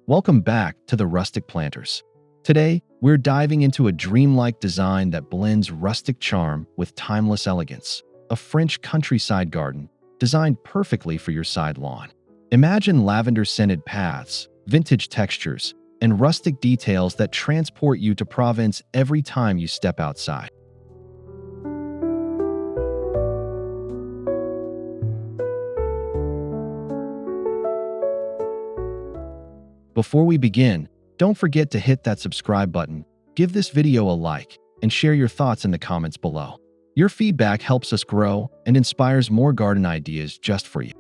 Welcome back to the Rustic Planters. Today, we're diving into a dreamlike design that blends rustic charm with timeless elegance, a French countryside garden designed perfectly for your side lawn. Imagine lavender-scented paths, vintage textures, and rustic details that transport you to Provence every time you step outside. Before we begin, don't forget to hit that subscribe button, give this video a like, and share your thoughts in the comments below. Your feedback helps us grow and inspires more garden ideas just for you.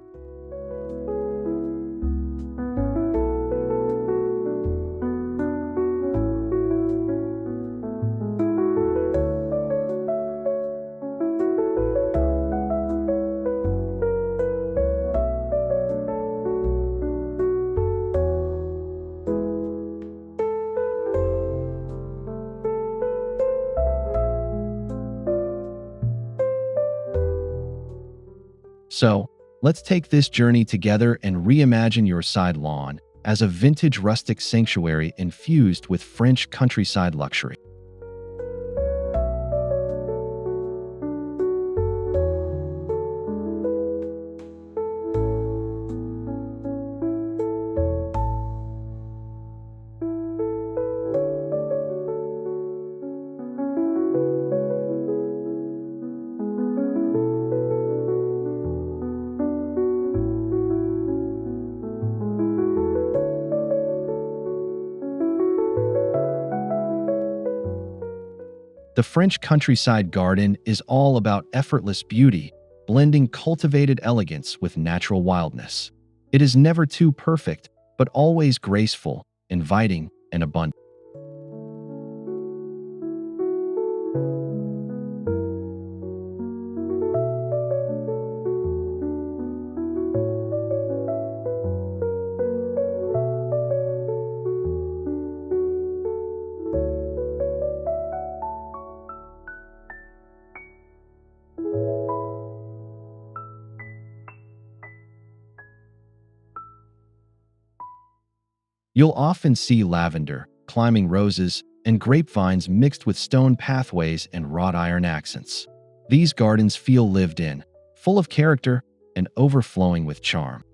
So, let's take this journey together and reimagine your side lawn as a vintage rustic sanctuary infused with French countryside luxury. The French countryside garden is all about effortless beauty, blending cultivated elegance with natural wildness. It is never too perfect, but always graceful, inviting, and abundant. You'll often see lavender, climbing roses, and grapevines mixed with stone pathways and wrought-iron accents. These gardens feel lived in, full of character, and overflowing with charm.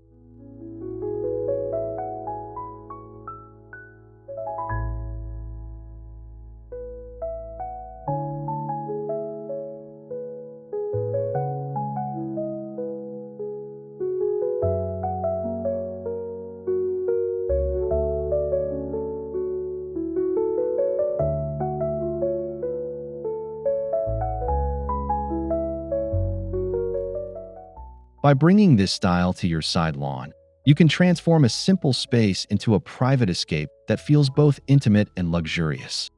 By bringing this style to your side lawn, you can transform a simple space into a private escape that feels both intimate and luxurious.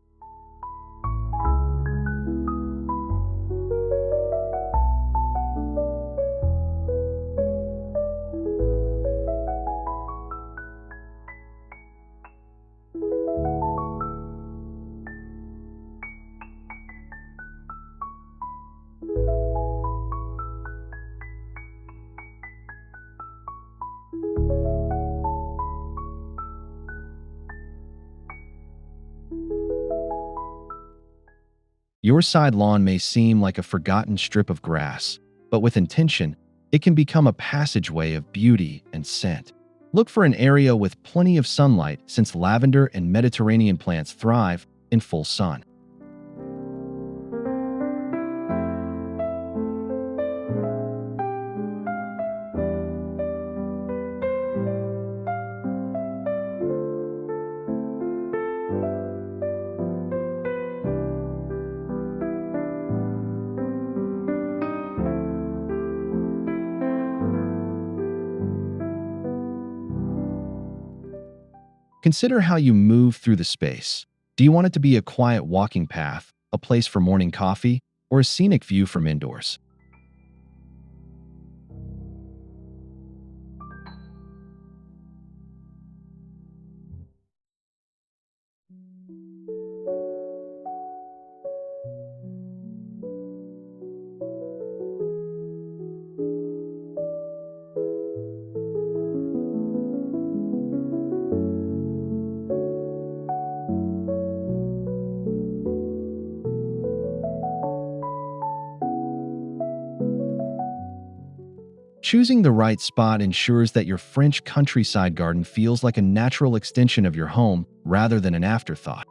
Your side lawn may seem like a forgotten strip of grass, but with intention, it can become a passageway of beauty and scent. Look for an area with plenty of sunlight since lavender and Mediterranean plants thrive in full sun. Consider how you move through the space. Do you want it to be a quiet walking path, a place for morning coffee, or a scenic view from indoors? Choosing the right spot ensures that your French countryside garden feels like a natural extension of your home rather than an afterthought.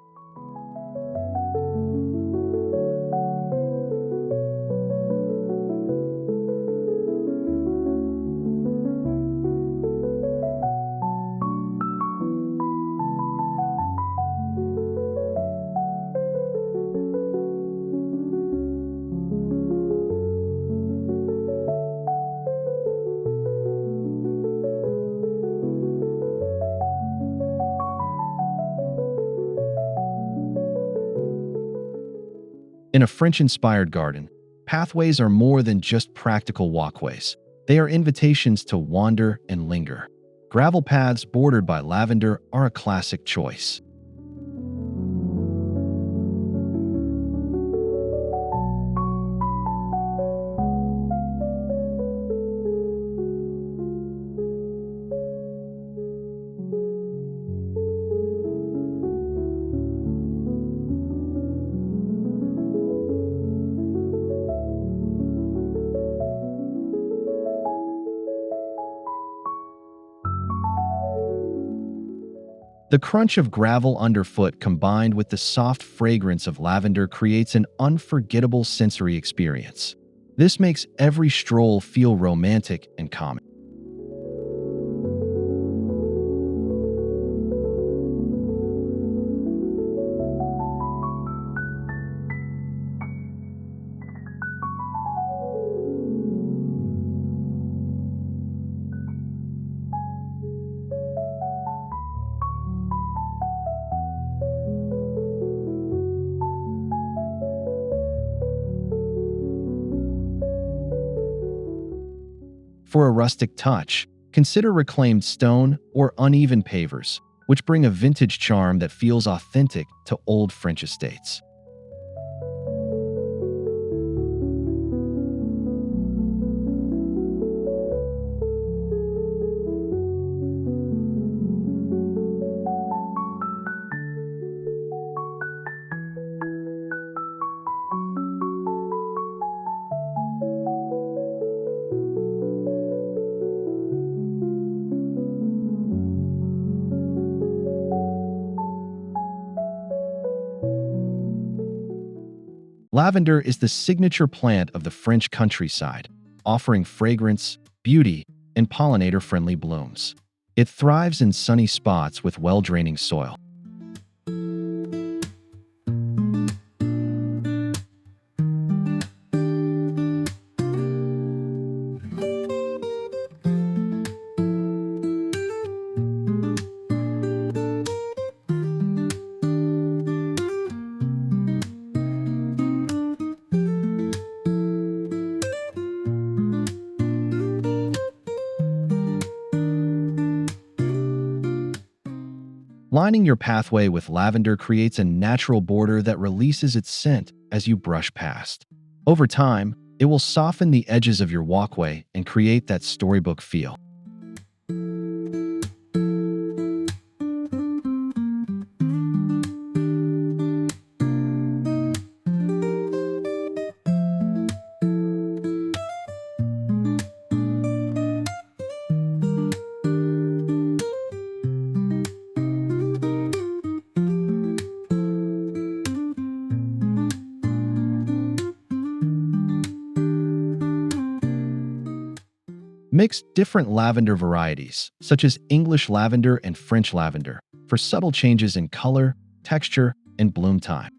In a French-inspired garden, pathways are more than just practical walkways. They are invitations to wander and linger. Gravel paths bordered by lavender are a classic choice. The crunch of gravel underfoot combined with the soft fragrance of lavender creates an unforgettable sensory experience. This makes every stroll feel romantic and calming. For a rustic touch, consider reclaimed stone or uneven pavers, which bring a vintage charm that feels authentic to old French estates. Lavender is the signature plant of the French countryside, offering fragrance, beauty, and pollinator-friendly blooms. It thrives in sunny spots with well-draining soil. Lining your pathway with lavender creates a natural border that releases its scent as you brush past. Over time, it will soften the edges of your walkway and create that storybook feel. Mix different lavender varieties, such as English lavender and French lavender, for subtle changes in color, texture, and bloom time.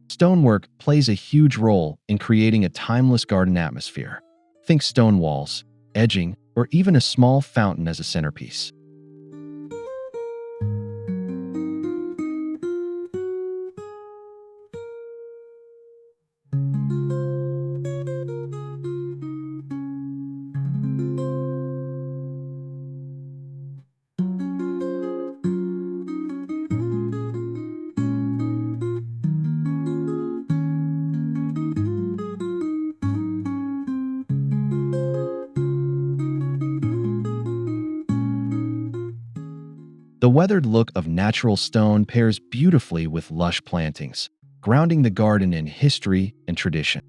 Stonework plays a huge role in creating a timeless garden atmosphere. Think stone walls, edging, or even a small fountain as a centerpiece. The weathered look of natural stone pairs beautifully with lush plantings, grounding the garden in history and tradition.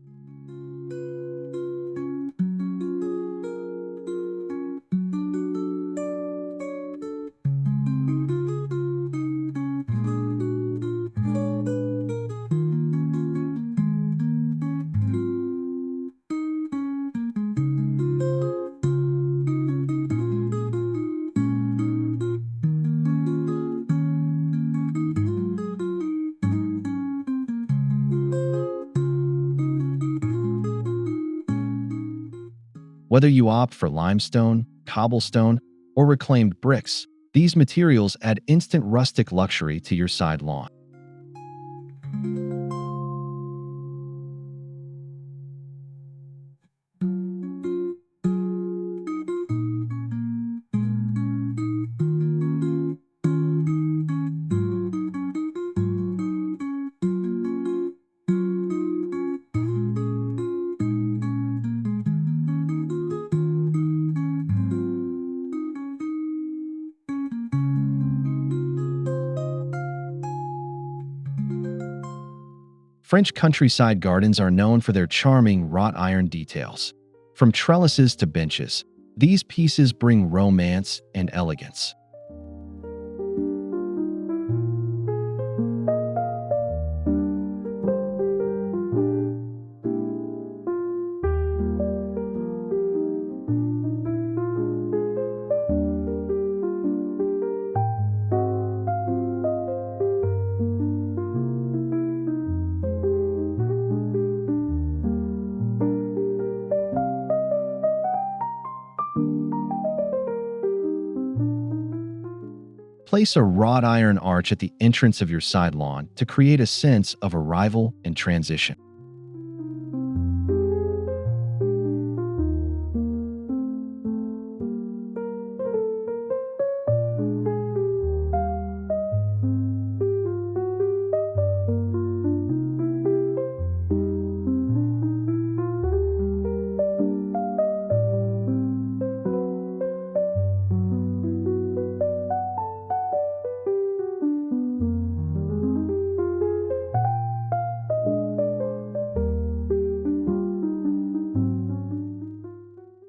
Whether you opt for limestone, cobblestone, or reclaimed bricks, these materials add instant rustic luxury to your side lawn. French countryside gardens are known for their charming wrought iron details. From trellises to benches, these pieces bring romance and elegance. Place a wrought iron arch at the entrance of your side lawn to create a sense of arrival and transition.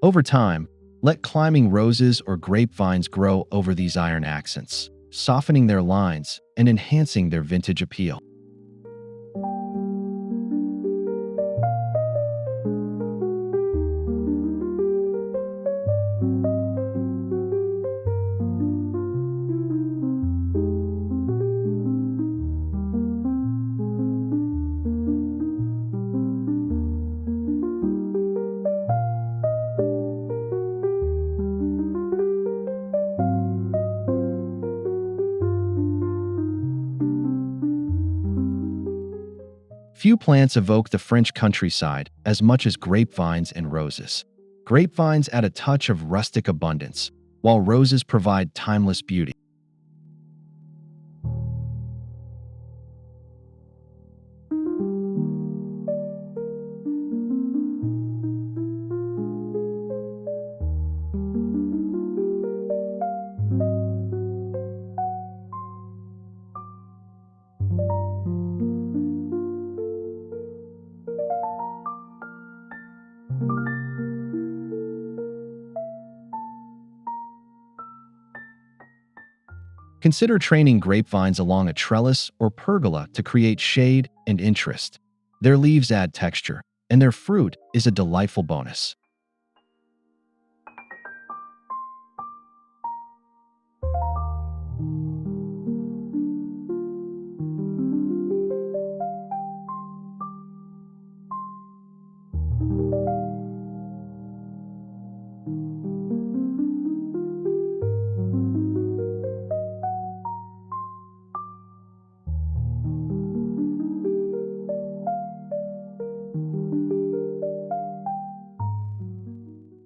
Over time, let climbing roses or grapevines grow over these iron accents, softening their lines and enhancing their vintage appeal. Few plants evoke the French countryside as much as grapevines and roses. Grapevines add a touch of rustic abundance, while roses provide timeless beauty. Consider training grapevines along a trellis or pergola to create shade and interest. Their leaves add texture, and their fruit is a delightful bonus.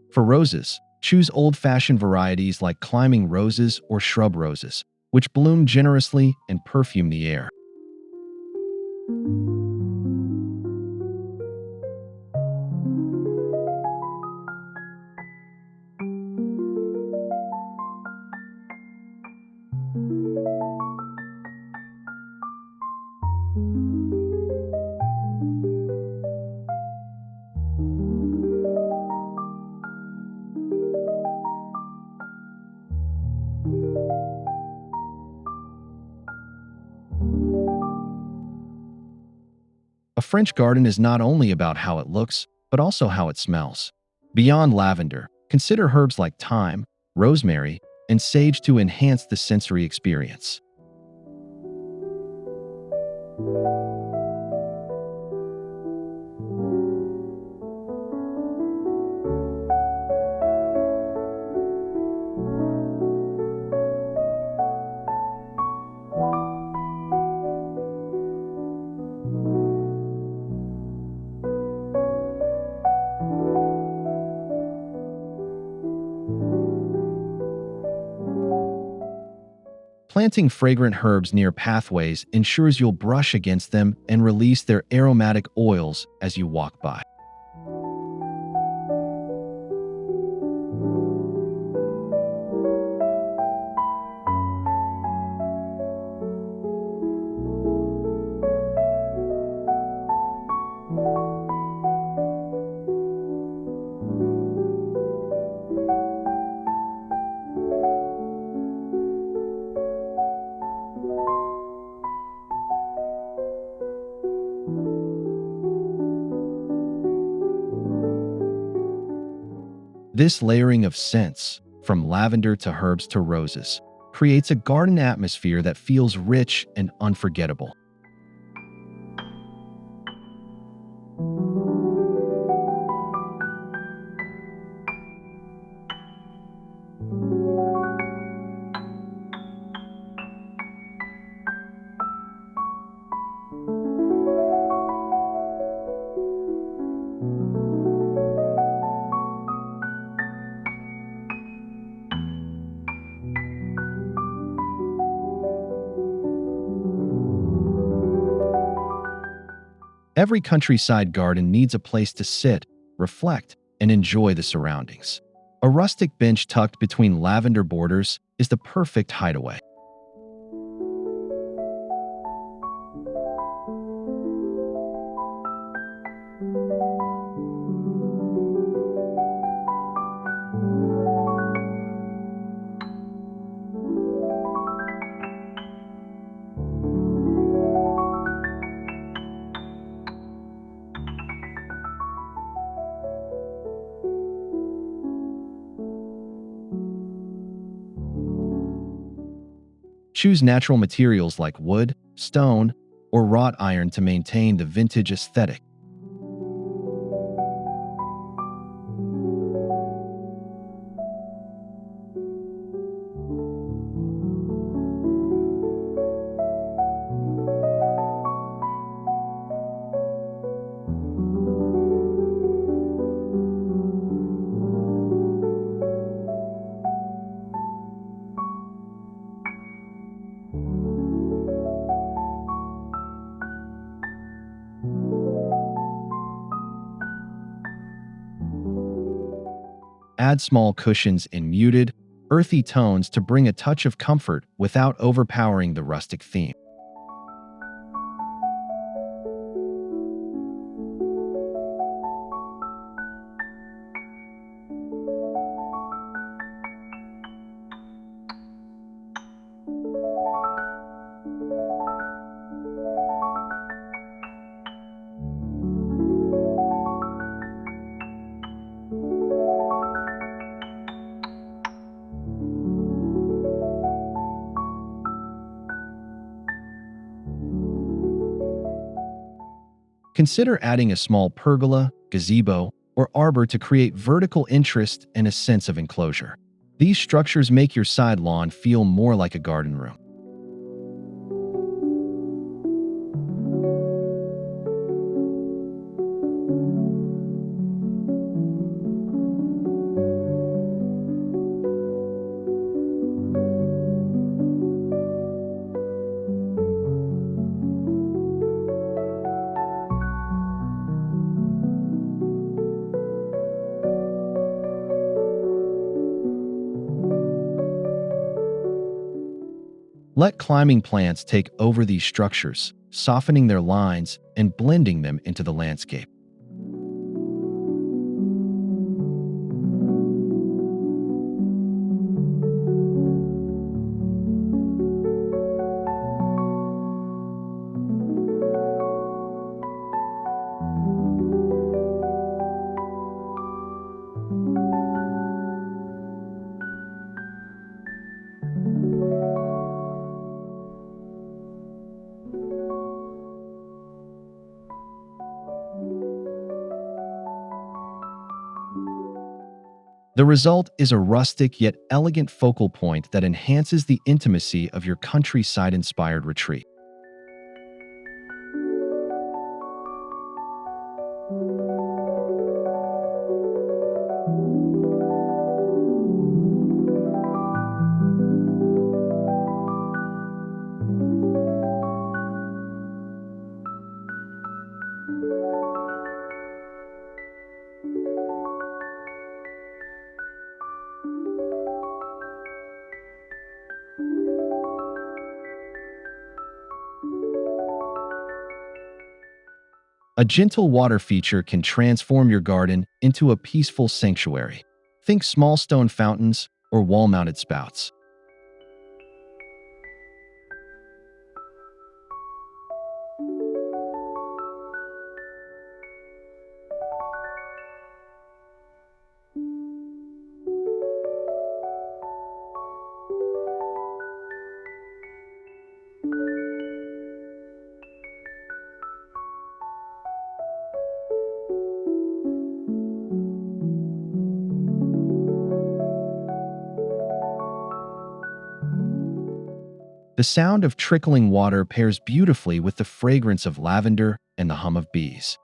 For roses, choose old-fashioned varieties like climbing roses or shrub roses, which bloom generously and perfume the air. A French garden is not only about how it looks, but also how it smells. Beyond lavender, consider herbs like thyme, rosemary, and sage to enhance the sensory experience. Planting fragrant herbs near pathways ensures you'll brush against them and release their aromatic oils as you walk by. This layering of scents, from lavender to herbs to roses, creates a garden atmosphere that feels rich and unforgettable. Every countryside garden needs a place to sit, reflect, and enjoy the surroundings. A rustic bench tucked between lavender borders is the perfect hideaway. Choose natural materials like wood, stone, or wrought iron to maintain the vintage aesthetic. Add small cushions in muted, earthy tones to bring a touch of comfort without overpowering the rustic theme. Consider adding a small pergola, gazebo, or arbor to create vertical interest and a sense of enclosure. These structures make your side lawn feel more like a garden room. Let climbing plants take over these structures, softening their lines and blending them into the landscape. The result is a rustic yet elegant focal point that enhances the intimacy of your countryside-inspired retreat. A gentle water feature can transform your garden into a peaceful sanctuary. Think small stone fountains or wall-mounted spouts. The sound of trickling water pairs beautifully with the fragrance of lavender and the hum of bees.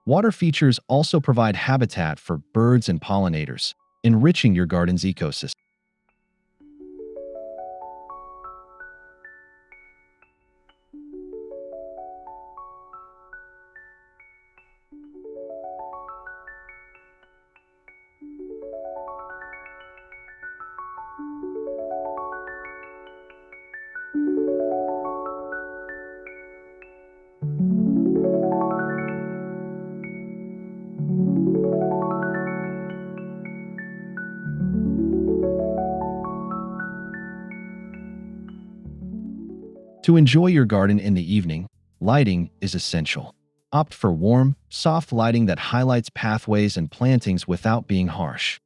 Water features also provide habitat for birds and pollinators, enriching your garden's ecosystem. To enjoy your garden in the evening, lighting is essential. Opt for warm, soft lighting that highlights pathways and plantings without being harsh.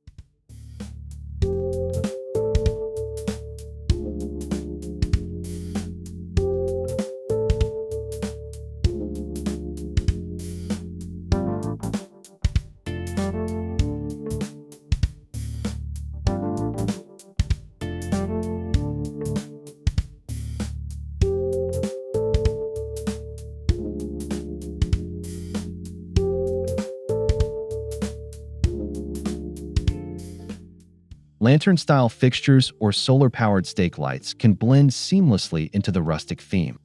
Lantern-style fixtures or solar-powered stake lights can blend seamlessly into the rustic theme.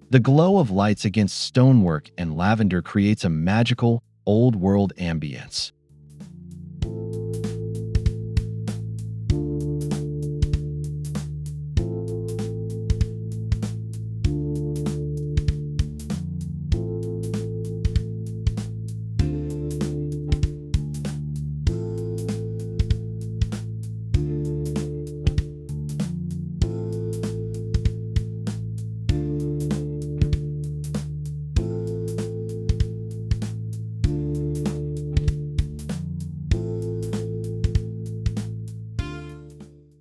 The glow of lights against stonework and lavender creates a magical, old-world ambience.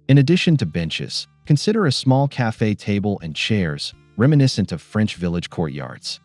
In addition to benches, consider a small cafe table and chairs, reminiscent of French village courtyards.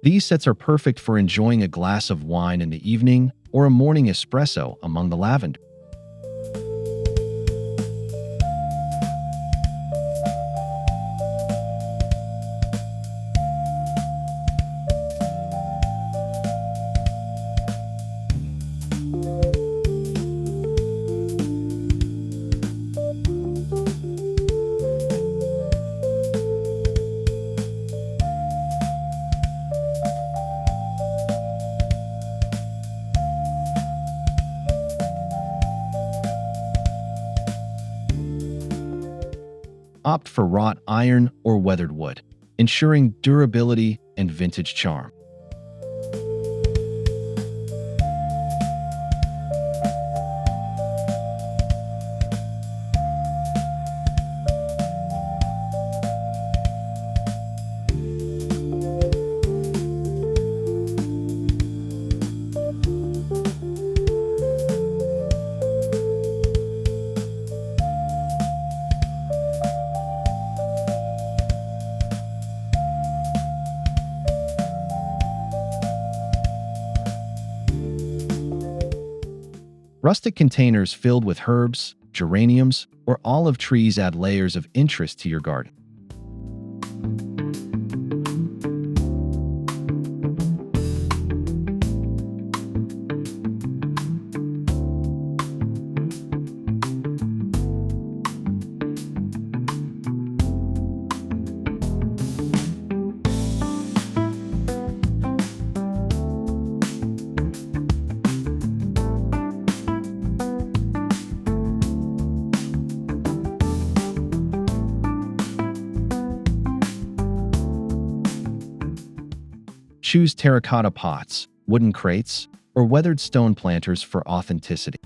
These sets are perfect for enjoying a glass of wine in the evening or a morning espresso among the lavender. Opt for wrought iron or weathered wood, ensuring durability and vintage charm. Rustic containers filled with herbs, geraniums, or olive trees add layers of interest to your garden. Choose terracotta pots, wooden crates, or weathered stone planters for authenticity.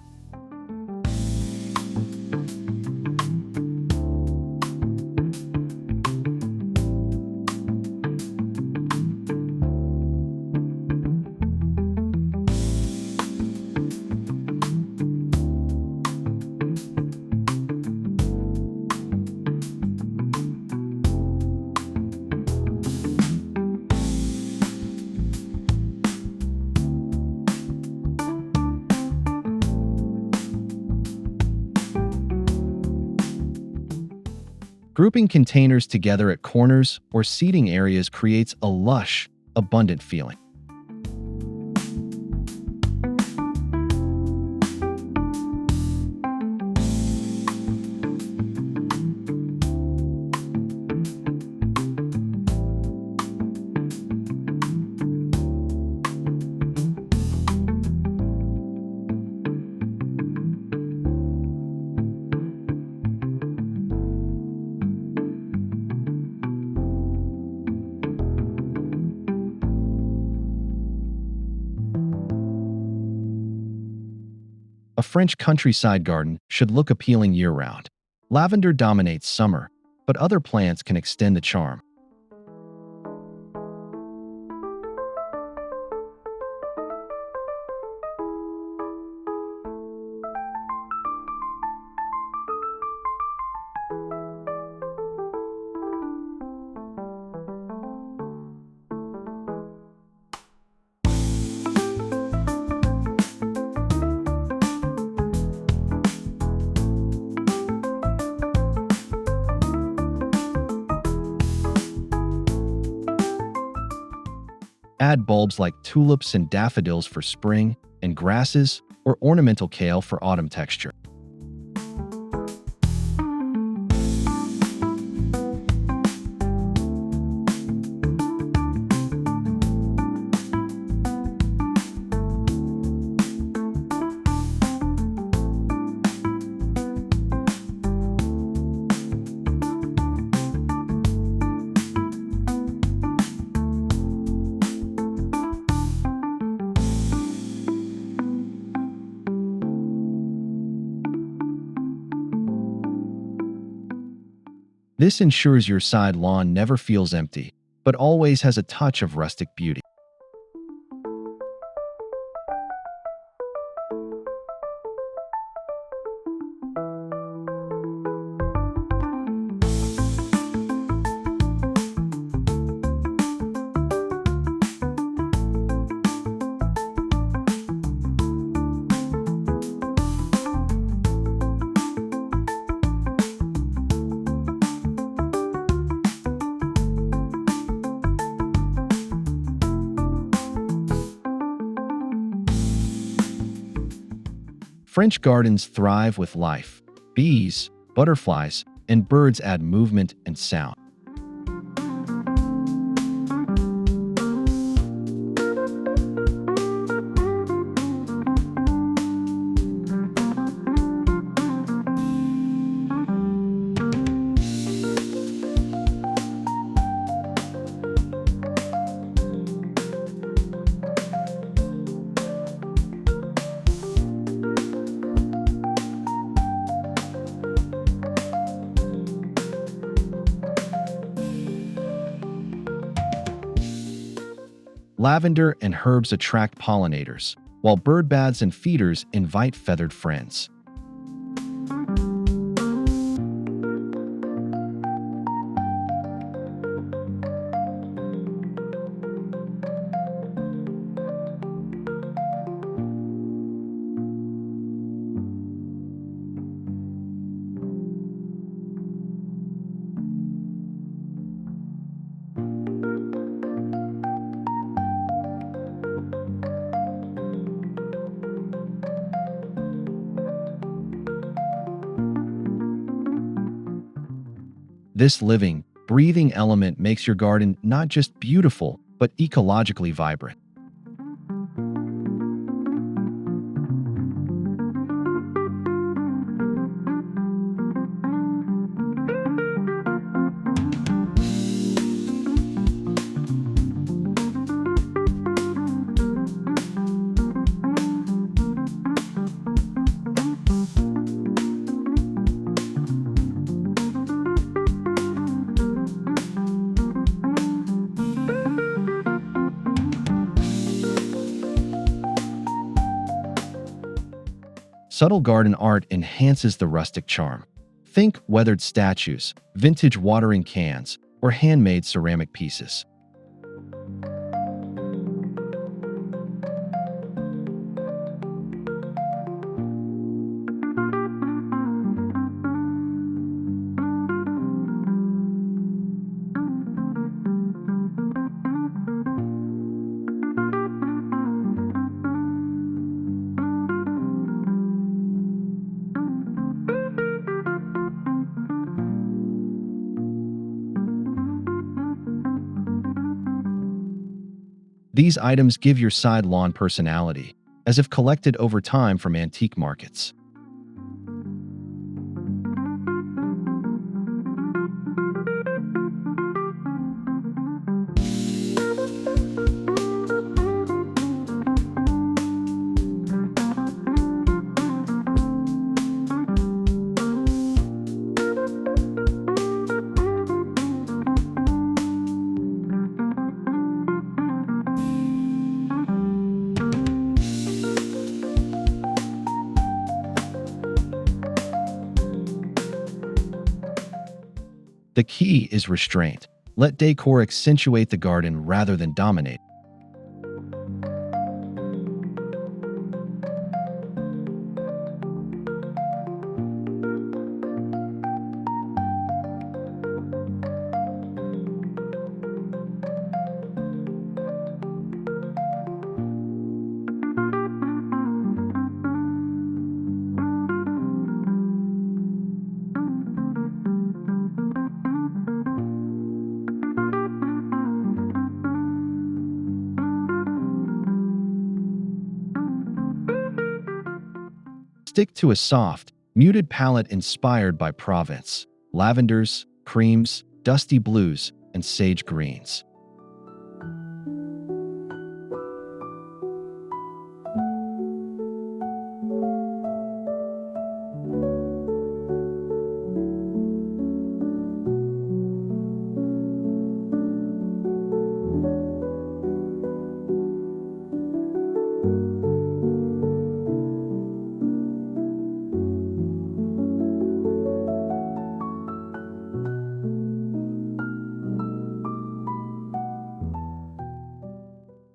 Grouping containers together at corners or seating areas creates a lush, abundant feeling. A French countryside garden should look appealing year-round. Lavender dominates summer, but other plants can extend the charm. Add bulbs like tulips and daffodils for spring, and grasses or ornamental kale for autumn texture. This ensures your side lawn never feels empty, but always has a touch of rustic beauty. French gardens thrive with life. Bees, butterflies, and birds add movement and sound. Lavender and herbs attract pollinators, while bird baths and feeders invite feathered friends. This living, breathing element makes your garden not just beautiful, but ecologically vibrant. Subtle garden art enhances the rustic charm. Think weathered statues, vintage watering cans, or handmade ceramic pieces. These items give your side lawn personality, as if collected over time from antique markets. The key is restraint. Let decor accentuate the garden rather than dominate. Stick to a soft, muted palette inspired by Provence, lavenders, creams, dusty blues, and sage greens.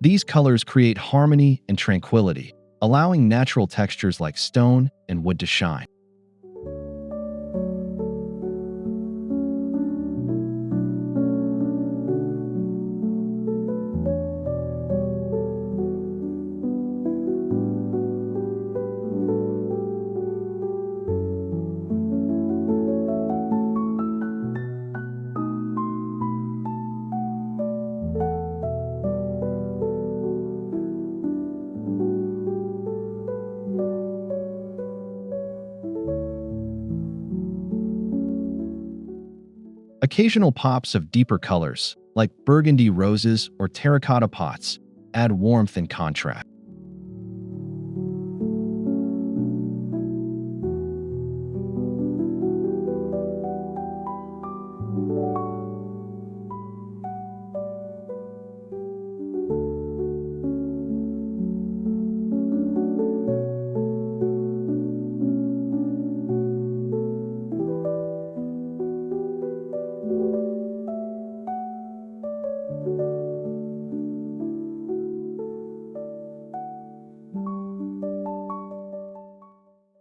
These colors create harmony and tranquility, allowing natural textures like stone and wood to shine. Occasional pops of deeper colors, like burgundy roses or terracotta pots, add warmth and contrast.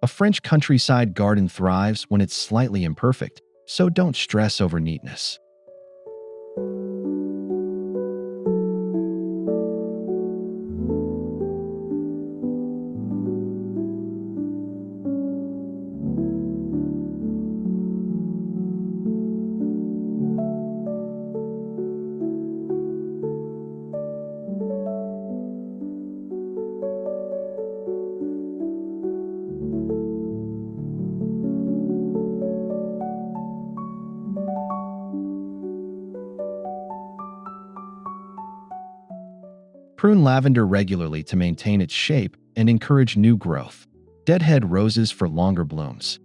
A French countryside garden thrives when it's slightly imperfect, so don't stress over neatness. Prune lavender regularly to maintain its shape and encourage new growth. Deadhead roses for longer blooms.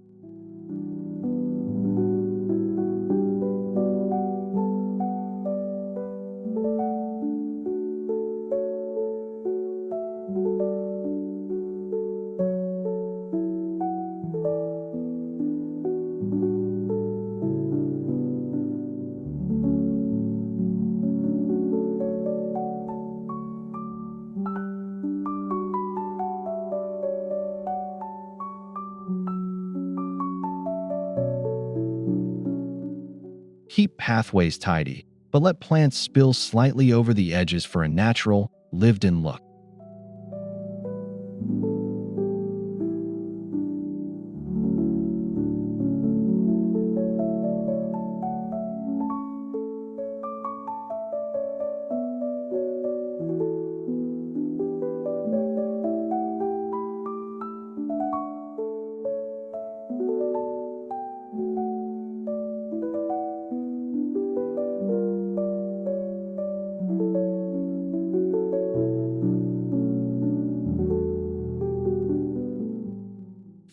Keep pathways tidy, but let plants spill slightly over the edges for a natural, lived-in look.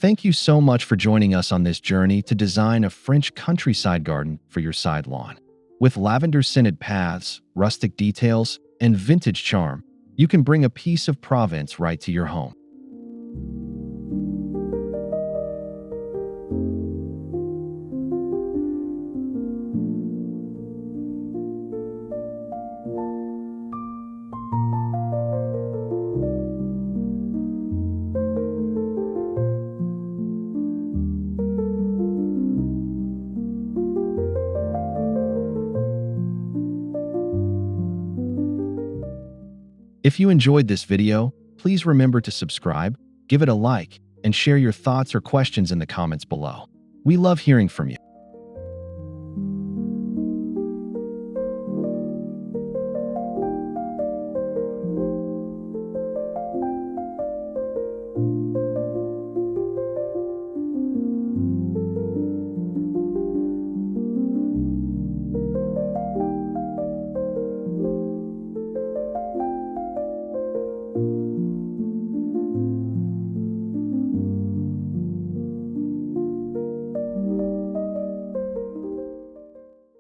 Thank you so much for joining us on this journey to design a French countryside garden for your side lawn. With lavender-scented paths, rustic details, and vintage charm, you can bring a piece of Provence right to your home. If you enjoyed this video, please remember to subscribe, give it a like, and share your thoughts or questions in the comments below. We love hearing from you.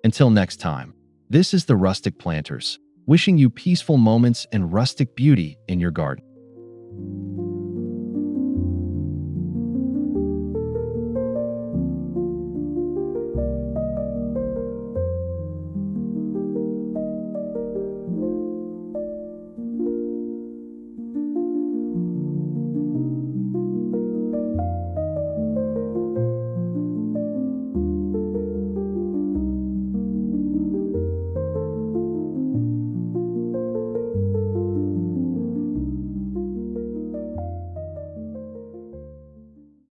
Until next time, this is the Rustic Planters, wishing you peaceful moments and rustic beauty in your garden.